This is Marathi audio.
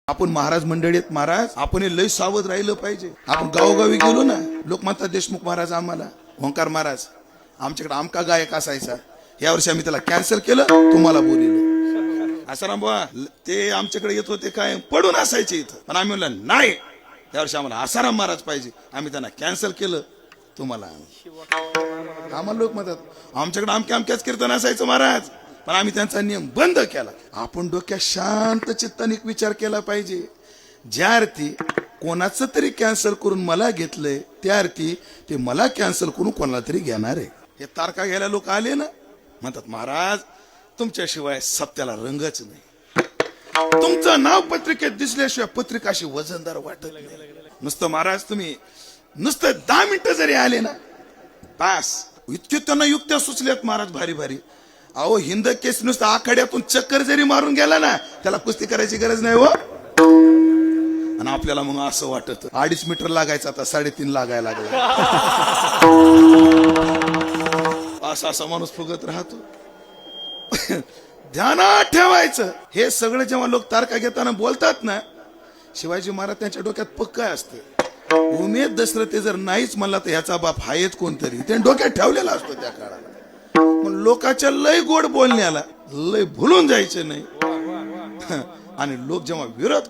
आपण महाराज मंडळीत महाराज आपण लय सावध राहिलं पाहिजे. आपण गावोगावी गेलो ना, लोक म्हणतात देशमुख महाराज आम्हाला, ओंकार महाराज आमच्याकडे आमका गायक असायचा, या वर्षी आम्ही त्याला कॅन्सल केलं, तुम्हाला बोलिलं. आसाराम बाबा ते आमच्याकडे येत होते काय पडून असायचे इथं, पण आम्ही म्हणलं नाही, यावर्षी आम्हाला आसाराम महाराज पाहिजे, आम्ही त्यांना कॅन्सल केलं, तुम्हाला. आम्हाला लोक म्हणतात आमच्याकडे अमक्याच कीर्तन असायचं महाराज, पण आम्ही त्यांचा नियम बंद केला. आपण डोक्यात शांत चित्ताने विचार केला पाहिजे. ज्या अर्थी कोणाचं तरी कॅन्सल करून मला घेतलंय, त्या अर्थी ते मला कॅन्सल करून कोणाला तरी घेणार आहे. हे तारखा घ्यायला लोक आले ना, म्हणतात महाराज तुमच्याशिवाय सत्याला रंगच नाही, तुमचं नाव पत्रिकेत दिसल्याशिवाय पत्रिकाशी वजनदार वाटत नाही. नुसतं महाराज तुम्ही नुसतं 10 मिनिटं जरी आले ना पास, इतके त्यांना युक्त्या सुचल्यात महाराज भारी भारी. अहो हिंद केस नुसतं आखाड्यातून चक्कर जरी मारून गेला ना, त्याला कुस्ती करायची गरज नाही हो. आणि आपल्याला मग असं वाटत 2.5 मीटर लागायचं आता 3.5 लागायला लागला. असा माणूस फुगत राहतो. ध्यानात ठेवायचं, हे सगळं जेव्हा लोक तारखा घेताना बोलतात ना, शिवाजी महाराज त्यांच्या डोक्यात पक्का असते. उमेद दशरथे जर नाहीच म्हणला तर ह्याचा बाप हायच कोणतरी, त्यांनी डोक्यात ठेवलेला असतो त्या काळाला. पण लोकांच्या लय गोड बोलण्याला लय भुलून जायचं नाही. आणि लोक जेव्हा विरोध